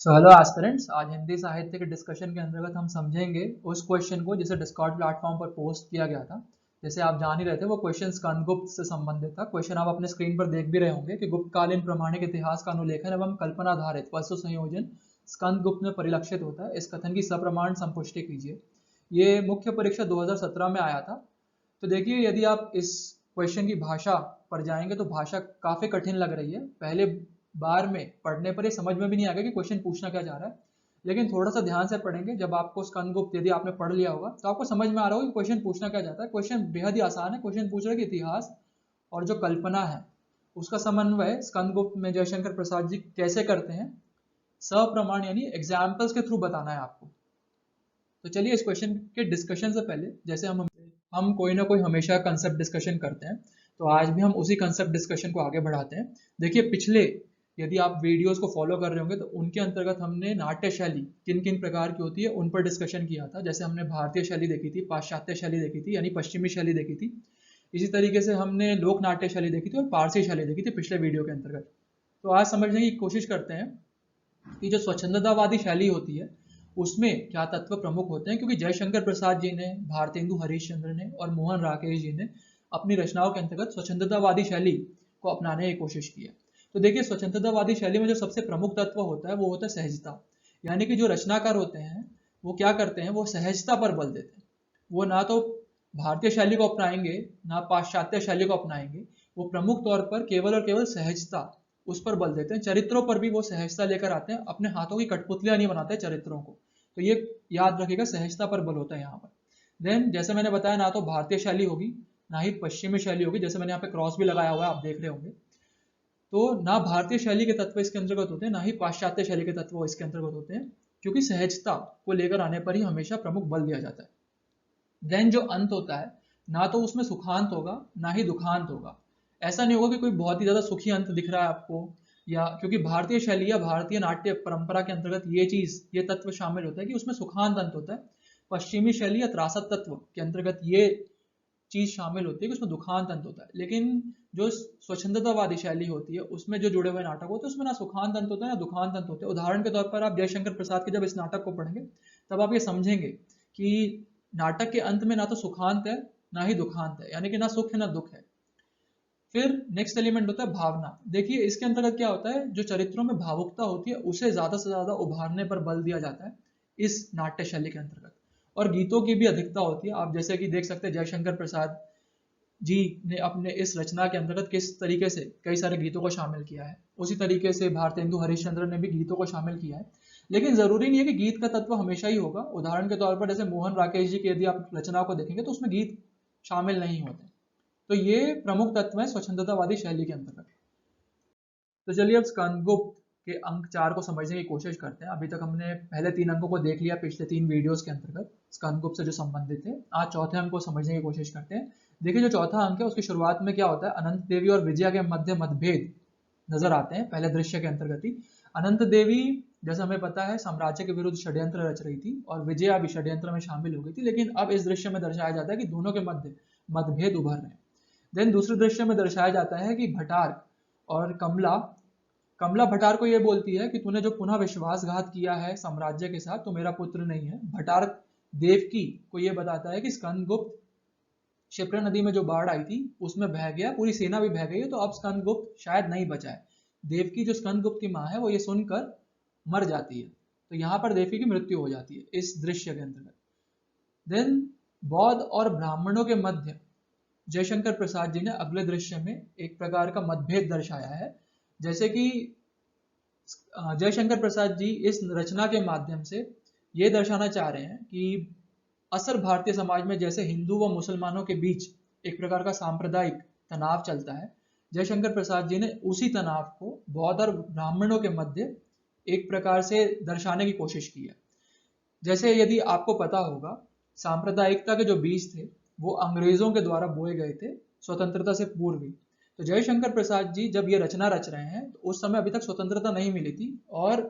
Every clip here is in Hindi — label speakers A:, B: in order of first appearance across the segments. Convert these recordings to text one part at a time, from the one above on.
A: सो हेलो एस्पिरेंट्स, आज हिंदी साहित्य के डिस्कशन के अंतर्गत हम समझेंगे उस क्वेश्चन को जिसे डिस्कॉर्ड प्लेटफॉर्म पर पोस्ट किया गया था। जैसे आप जान ही रहे थे, वो क्वेश्चन स्कंदगुप्त से संबंधित था। क्वेश्चन आप अपने स्क्रीन पर देख भी रहे होंगे कि गुप्तकालीन प्रामाणिक इतिहास का अनुलेखन एवं कल्पना आधारित वस्तु संयोजन स्कंदगुप्त में परिलक्षित होता है। इस कथन की सप्रमाण संपुष्टि कीजिए। ये मुख्य परीक्षा 2017 में आया था। तो देखिए, यदि आप इस क्वेश्चन की भाषा पर जाएंगे तो भाषा काफी कठिन लग रही है। पहले बार में पढ़ने पर ये समझ में भी नहीं आएगा कि क्वेश्चन पूछना क्या जा रहा है, लेकिन थोड़ा सा ध्यान से पढ़ेंगे। जब आपको स्कंदगुप्त यदि आपने पढ़ लिया होगा तो आपको समझ में आ रहा होगा कि क्वेश्चन पूछना क्या जाता है। क्वेश्चन बेहद ही आसान है। क्वेश्चन पूछ रहा है कि इतिहास और जो कल्पना है उसका समन्वय स्कंदगुप्त में जयशंकर प्रसाद जी कैसे करते हैं। सप्रमाण यानी एग्जाम्पल्स के थ्रू बताना है आपको। तो चलिए, इस क्वेश्चन के डिस्कशन से पहले, जैसे हम कोई ना कोई हमेशा कंसेप्ट डिस्कशन करते हैं, तो आज भी हम उसी कंसेप्ट डिस्कशन को आगे बढ़ाते हैं। देखिए, पिछले यदि आप वीडियोस को फॉलो कर रहे होंगे तो उनके अंतर्गत हमने नाट्य शैली किन किन प्रकार की होती है उन पर डिस्कशन किया था। जैसे हमने भारतीय शैली देखी थी, पाश्चात्य शैली देखी थी यानी पश्चिमी शैली देखी थी। इसी तरीके से हमने लोक नाट्य शैली देखी थी और पारसी शैली देखी थी पिछले वीडियो के अंतर्गत। तो आज समझने की कोशिश करते हैं कि जो स्वच्छंदतावादी शैली होती है उसमें क्या तत्व प्रमुख होते हैं, क्योंकि जयशंकर प्रसाद जी ने, भारतेंदु हरीशचंद्र ने और मोहन राकेश जी ने अपनी रचनाओं के अंतर्गत स्वच्छंदतावादी शैली को अपनाने की कोशिश की है। तो देखिए, स्वच्छंदतावादी शैली में जो सबसे प्रमुख तत्व होता है वो होता है सहजता। यानी कि जो रचनाकार होते हैं वो क्या करते हैं, वो सहजता पर बल देते हैं। वो ना तो भारतीय शैली को अपनाएंगे ना पाश्चात्य शैली को अपनाएंगे। वो प्रमुख तौर पर केवल और केवल सहजता उस पर बल देते हैं। चरित्रों पर भी वो सहजता लेकर आते हैं। अपने हाथों की कठपुतलियां नहीं बनाते चरित्रों को। तो ये याद रखिएगा, सहजता पर बल होता है यहाँ पर। देन जैसे मैंने बताया, ना तो भारतीय शैली होगी ना ही पश्चिमी शैली होगी। जैसे मैंने यहाँ पे क्रॉस भी लगाया हुआ है, आप देख रहे होंगे। तो ना भारतीय शैली के तत्व इसके अंतर्गत होते हैं ना ही पाश्चात्य शैली के तत्व इसके अंतर्गत होते हैं, क्योंकि सहजता को लेकर आने पर ही हमेशा प्रमुख बल दिया जाता है। देन जो अंत होता है, ना तो उसमें सुखांत होगा ना ही दुखांत होगा। ऐसा नहीं होगा कि कोई बहुत ही ज्यादा सुखी अंत दिख रहा है आपको, या क्योंकि भारतीय शैली या भारतीय नाट्य परंपरा के अंतर्गत ये तत्व शामिल होता है कि उसमें सुखांत अंत होता है। पश्चिमी शैली या त्रासद तत्व के अंतर्गत ये चीज शामिल होती है कि उसमें दुखांत अंत होता है। लेकिन जो स्वच्छंदतावादी शैली होती है उसमें जो जुड़े हुए नाटक होते हैं उसमें ना सुखांत अंत होता है ना दुखांत अंत होते हैं। उदाहरण के तौर पर आप जयशंकर प्रसाद के जब इस नाटक को पढ़ेंगे तब आप ये समझेंगे कि नाटक के अंत में ना तो सुखांत है ना ही दुखांत है, यानी कि ना सुख है ना दुख है। फिर नेक्स्ट एलिमेंट होता है भावना। देखिए, इसके अंतर्गत क्या होता है, जो चरित्रों में भावुकता होती है उसे ज्यादा से ज्यादा उभारने पर बल दिया जाता है इस नाट्य शैली के अंतर्गत। और गीतों की भी अधिकता होती है। आप जैसे कि देख सकते हैं जयशंकर प्रसाद जी ने अपने इस रचना के अंतर्गत किस तरीके से कई सारे गीतों को शामिल किया है। उसी तरीके से भारतेंदु हरिश्चंद्र ने भी गीतों को शामिल किया है। लेकिन जरूरी नहीं है कि गीत का तत्व हमेशा ही होगा। उदाहरण के तौर पर जैसे मोहन राकेश जी की यदि आप रचना को देखेंगे तो उसमें गीत शामिल नहीं होते। तो ये प्रमुख तत्व है स्वच्छंदतावादी शैली के अंतर्गत। तो चलिए, अब स्कंदगुप्त के अंक 4 को समझने की कोशिश करते हैं। अभी तक हमने पहले 3 अंकों को देख लिया पिछले 3 वीडियोस के अंतर्गत स्कंदगुप्त से जो संबंधित थे। आज चौथे अंक को समझने की कोशिश करते हैं। देखिए, जो चौथा अंक है उसकी शुरुआत में क्या होता है, अनंत देवी और विजया के मध्य मतभेद नजर आते हैं पहले दृश्य के अंतर्गत ही। अनंत देवी, जैसा हमें पता है, साम्राज्य के विरुद्ध षड्यंत्र रच रही थी और विजया भी षड्यंत्र में शामिल हो गई थी। लेकिन अब इस दृश्य में दर्शाया जाता है कि दोनों के मध्य मतभेद उभर रहे हैं। देन दूसरे दृश्य में दर्शाया जाता है कि भटार और कमला, कमला भटार को यह बोलती है कि तूने जो पुनः विश्वासघात किया है साम्राज्य के साथ तो मेरा पुत्र नहीं है। भटार देवकी को यह बताता है कि स्कंदगुप्त क्षिप्रा नदी में जो बाढ़ आई थी उसमें बह गया, पूरी सेना भी बह गई है, तो अब स्कंदगुप्त शायद नहीं बचा है। देवकी जो स्कंदगुप्त की माँ है वो ये सुनकर मर जाती है। तो यहाँ पर देवकी की मृत्यु हो जाती है इस दृश्य के अंतर्गत। देन बौद्ध और ब्राह्मणों के मध्य जयशंकर प्रसाद जी ने अगले दृश्य में एक प्रकार का मतभेद दर्शाया है। जैसे कि जयशंकर प्रसाद जी इस रचना के माध्यम से ये दर्शाना चाह रहे हैं कि असर भारतीय समाज में जैसे हिंदू व मुसलमानों के बीच एक प्रकार का सांप्रदायिक तनाव चलता है, जयशंकर प्रसाद जी ने उसी तनाव को बौद्ध और ब्राह्मणों के मध्य एक प्रकार से दर्शाने की कोशिश की है। जैसे यदि आपको पता होगा, सांप्रदायिकता के जो बीज थे वो अंग्रेजों के द्वारा बोए गए थे स्वतंत्रता से पूर्व ही। तो जयशंकर प्रसाद जी जब ये रचना रच रहे हैं तो उस समय अभी तक स्वतंत्रता नहीं मिली थी और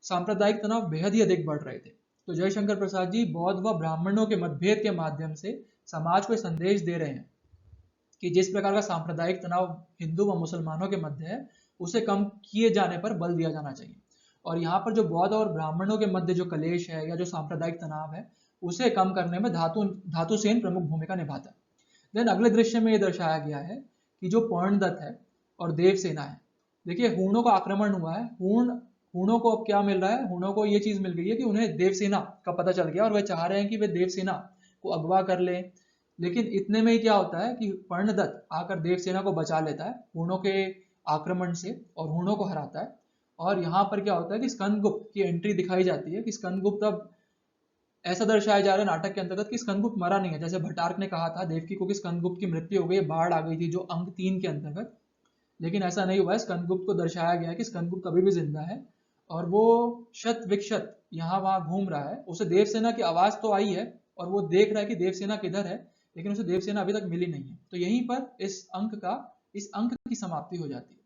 A: सांप्रदायिक तनाव बेहद ही अधिक बढ़ रहे थे। तो जयशंकर प्रसाद जी बौद्ध व ब्राह्मणों के मतभेद के माध्यम से समाज को संदेश दे रहे हैं कि जिस प्रकार का सांप्रदायिक तनाव हिंदू व मुसलमानों के मध्य है उसे कम किए जाने पर बल दिया जाना चाहिए। और यहाँ पर जो बौद्ध और ब्राह्मणों के मध्य जो कलेश है या जो सांप्रदायिक तनाव है उसे कम करने में धातुसेन प्रमुख भूमिका निभाता है। देन अगले दृश्य में ये दर्शाया गया है कि जो पर्णदत्त है और देवसेना है, देखिए हूणों का आक्रमण हुआ है, हूणों को अब क्या मिल रहा है, हूणों को ये चीज मिल गई है कि उन्हें देवसेना का पता चल गया और वे चाह रहे हैं कि वे देवसेना को अगवा कर ले। लेकिन इतने में ही क्या होता है कि पर्णदत्त आकर देवसेना को बचा लेता है हूणों के आक्रमण से और हूणों को हराता है। और यहाँ पर क्या होता है कि स्कंदगुप्त की एंट्री दिखाई जाती है कि स्कंदगुप्त अब ऐसा दर्शाया जा रहा है नाटक के अंतर्गत कि स्कंदगुप्त मरा नहीं है, जैसे भट्टार्क ने कहा था देवकी को कि स्कंदगुप्त की मृत्यु हो गई, बाढ़ आ गई थी जो अंक 3 के अंतर्गत, लेकिन ऐसा नहीं हुआ है। स्कंदगुप्त को दर्शाया गया है कि स्कंदगुप्त अभी भी जिंदा है और वो शत विक्षत यहाँ वहां घूम रहा है। उसे देवसेना की आवाज तो आई है और वो देख रहा है कि देवसेना किधर है, लेकिन उसे देवसेना अभी तक मिली नहीं है। तो यहीं पर इस अंक की समाप्ति हो जाती है।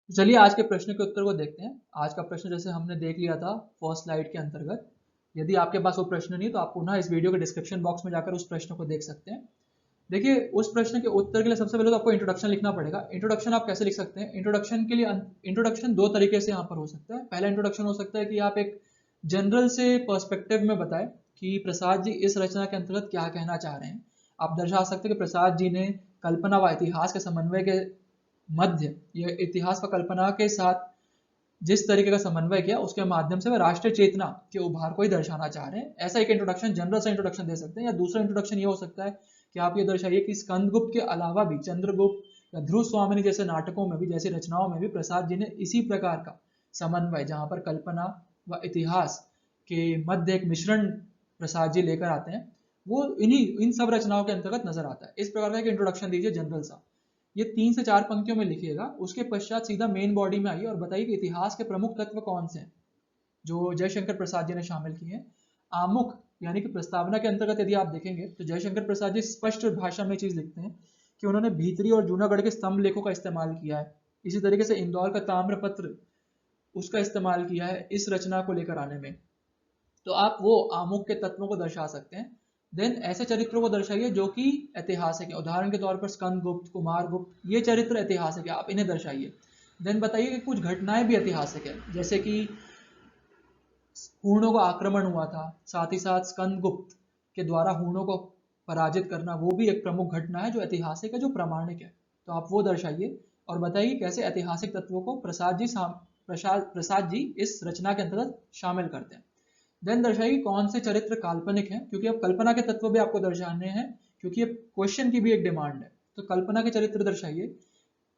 A: चलिए आज के प्रश्न के उत्तर को देखते हैं। आज का प्रश्न जैसे हमने देख लिया था फर्स्ट स्लाइड के अंतर्गत, यदि आपके पास वो प्रश्न नहीं तो आप पुनः इस वीडियो के डिस्क्रिप्शन बॉक्स में जाकर उस प्रश्न को देख सकते हैं। देखिए उस प्रश्न के उत्तर के लिए सबसे पहले तो आपको इंट्रोडक्शन लिखना पड़ेगा। इंट्रोडक्शन आप कैसे लिख सकते हैं? इंट्रोडक्शन के लिए इंट्रोडक्शन दो तरीके से यहाँ पर हो सकता है। पहला इंट्रोडक्शन हो सकता है कि आप एक जनरल से पर्सपेक्टिव में बताएं कि प्रसाद जी इस रचना के अंतर्गत क्या कहना चाह रहे हैं। आप दर्शा सकते हैं कि प्रसाद जी ने कल्पना व इतिहास के समन्वय के मध्य, यह इतिहास व कल्पना के साथ जिस तरीके का समन्वय किया उसके माध्यम से वह राष्ट्रीय चेतना के उभार को ही दर्शाना चाह रहे हैं। ऐसा एक इंट्रोडक्शन जनरल सा इंट्रोडक्शन दे सकते हैं। या दूसरा इंट्रोडक्शन ये हो सकता है कि आप ये दर्शाइए कि स्कंदगुप्त के अलावा भी चंद्रगुप्त या ध्रुव स्वामिनी जैसे नाटकों में भी, जैसी रचनाओं में भी प्रसाद जी ने इसी प्रकार का समन्वय, जहां पर कल्पना व इतिहास के मध्य एक मिश्रण प्रसाद जी लेकर आते हैं, वो इन सब रचनाओं के अंतर्गत नजर आता है। इस प्रकार का एक इंट्रोडक्शन दीजिए जनरल सा, ये 3 से 4 पंक्तियों में लिखिएगा। उसके पश्चात सीधा मेन बॉडी में आइए और बताइए कि इतिहास के प्रमुख तत्व कौन से हैं जो जयशंकर प्रसाद जी ने शामिल किए हैं। आमुख यानी कि प्रस्तावना के अंतर्गत यदि आप देखेंगे तो जयशंकर प्रसाद जी स्पष्ट भाषा में चीज लिखते हैं कि उन्होंने भीतरी और जूनागढ़ के स्तंभ लेखों का इस्तेमाल किया है। इसी तरीके से इंदौर का ताम्रपत्र उसका इस्तेमाल किया है इस रचना को लेकर आने में। तो आप वो आमुख के तत्वों को दर्शा सकते हैं। देन ऐसे चरित्रों को दर्शाइए जो कि ऐतिहासिक है। उदाहरण के तौर पर स्कंदगुप्त, कुमारगुप्त, ये चरित्र ऐतिहासिक है, आप इन्हें दर्शाइए। देन बताइए कि कुछ घटनाएं भी ऐतिहासिक है, जैसे कि हूणों का आक्रमण हुआ था, साथ ही साथ स्कंदगुप्त के द्वारा हूणों को पराजित करना, वो भी एक प्रमुख घटना है जो ऐतिहासिक है, जो प्रामाणिक है। तो आप वो दर्शाइए और बताइए कैसे ऐतिहासिक तत्वों को प्रसाद जी इस रचना के अंतर्गत शामिल करते हैं। देन दर्शाइए कौन से चरित्र काल्पनिक हैं, क्योंकि अब कल्पना के तत्व भी आपको दर्शाने हैं, क्योंकि ये क्वेश्चन की भी एक डिमांड है। तो कल्पना के चरित्र दर्शाइए,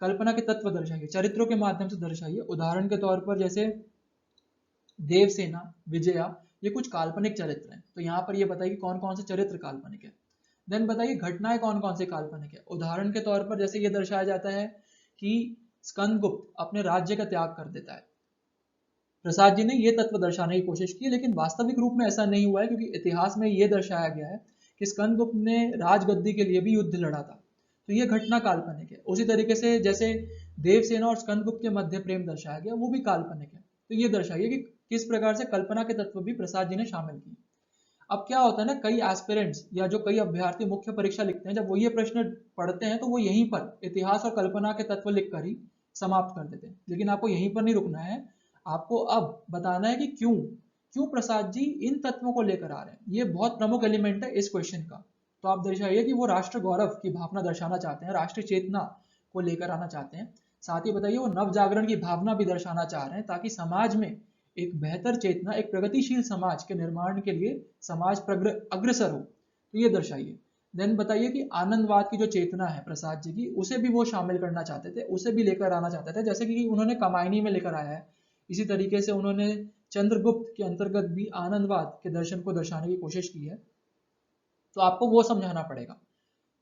A: कल्पना के तत्व दर्शाइए, चरित्रों के माध्यम से दर्शाइए। उदाहरण के तौर पर जैसे देवसेना, विजया, ये कुछ काल्पनिक चरित्र हैं। तो यहाँ पर ये बताइए कौन कौन से चरित्र काल्पनिक है। देन बताइए घटनाएं कौन कौन सी काल्पनिक है। उदाहरण के तौर पर जैसे ये दर्शाया जाता है कि स्कंदगुप्त अपने राज्य का त्याग कर देता है। प्रसाद जी ने ये तत्व दर्शाने की कोशिश की, लेकिन वास्तविक रूप में ऐसा नहीं हुआ है, क्योंकि इतिहास में ये दर्शाया गया है कि स्कंदगुप्त ने राजगद्दी के लिए भी युद्ध लड़ा था। तो ये घटना काल्पनिक है। उसी तरीके से जैसे देवसेना और स्कंदगुप्त के मध्य प्रेम दर्शाया गया, वो भी काल्पनिक है। तो ये दर्शाइए कि किस प्रकार से कल्पना के तत्व भी प्रसाद जी ने शामिल किए। अब क्या होता है ना, कई एस्पिरेंट्स या जो कई अभ्यर्थी मुख्य परीक्षा लिखते हैं, जब वो ये प्रश्न पढ़ते हैं तो वो यहीं पर इतिहास और कल्पना के तत्व लिखकर ही समाप्त कर देते हैं। लेकिन आपको यहीं पर नहीं रुकना है, आपको अब बताना है कि क्यों क्यों प्रसाद जी इन तत्वों को लेकर आ रहे हैं। ये बहुत प्रमुख एलिमेंट है इस क्वेश्चन का। तो आप दर्शाइए कि वो राष्ट्र गौरव की भावना दर्शाना चाहते हैं, राष्ट्रीय चेतना को लेकर आना चाहते हैं। साथ ही बताइए वो नव जागरण की भावना भी दर्शाना चाह रहे हैं, ताकि समाज में एक बेहतर चेतना, एक प्रगतिशील समाज के निर्माण के लिए समाज अग्रसर हो। तो ये दर्शाइए। देन बताइए कि आनंदवाद की जो चेतना है प्रसाद जी की, उसे भी वो शामिल करना चाहते थे, उसे भी लेकर आना चाहते थे, जैसे कि उन्होंने कमायनी में लेकर आया है। इसी तरीके से उन्होंने चंद्रगुप्त के अंतर्गत भी आनंदवाद के दर्शन को दर्शाने की कोशिश की है। तो आपको वो समझाना पड़ेगा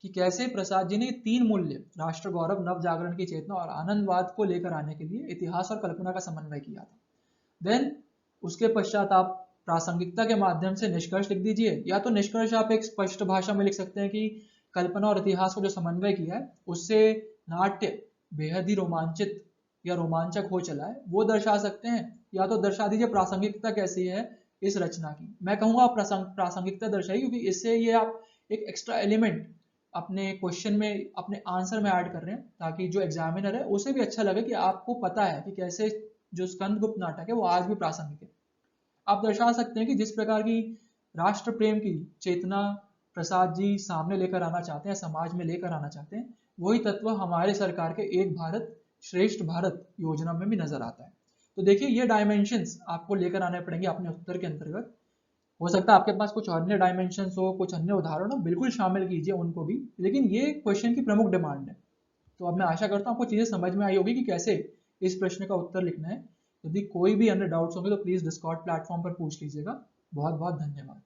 A: कि कैसे प्रसाद जी ने 3 मूल्य, राष्ट्र गौरव, नव जागरण की चेतना और आनंदवाद को लेकर आने के लिए इतिहास और कल्पना का समन्वय किया था। देन उसके पश्चात आप प्रासंगिकता के माध्यम से निष्कर्ष लिख दीजिए। या तो निष्कर्ष आप एक स्पष्ट भाषा में लिख सकते हैं कि कल्पना और इतिहास को जो समन्वय किया है उससे नाट्य बेहद ही रोमांचित या रोमांचक हो चला है, वो दर्शा सकते हैं। या तो दर्शा दीजिए प्रासंगिकता कैसी है इस रचना की। मैं कहूंगा आप प्रासंगिकता दर्शाइए, क्योंकि इससे ये आप एक एक्स्ट्रा एलिमेंट अपने क्वेश्चन में, अपने आंसर में ऐड कर रहे हैं, ताकि जो एग्जामिनर है उसे भी अच्छा लगे कि आपको पता है कि कैसे जो स्कंदगुप्त नाटक है वो आज भी प्रासंगिक है। आप दर्शा सकते हैं कि जिस प्रकार की राष्ट्र प्रेम की चेतना प्रसाद जी सामने लेकर आना चाहते हैं, समाज में लेकर आना चाहते हैं, वही तत्व हमारे सरकार के एक भारत श्रेष्ठ भारत योजना में भी नजर आता है। तो देखिए ये डायमेंशंस आपको लेकर आने पड़ेंगे अपने उत्तर के अंतर्गत। हो सकता है आपके पास कुछ अन्य डायमेंशंस हो, कुछ अन्य उदाहरण हो, बिल्कुल शामिल कीजिए उनको भी, लेकिन ये क्वेश्चन की प्रमुख डिमांड है। तो अब मैं आशा करता हूँ आपको चीजें समझ में आई होगी कि कैसे इस प्रश्न का उत्तर लिखना है। यदि कोई भी अन्य डाउट्स होंगे तो प्लीज डिस्कॉर्ड प्लेटफॉर्म पर पूछ लीजिएगा। बहुत बहुत धन्यवाद।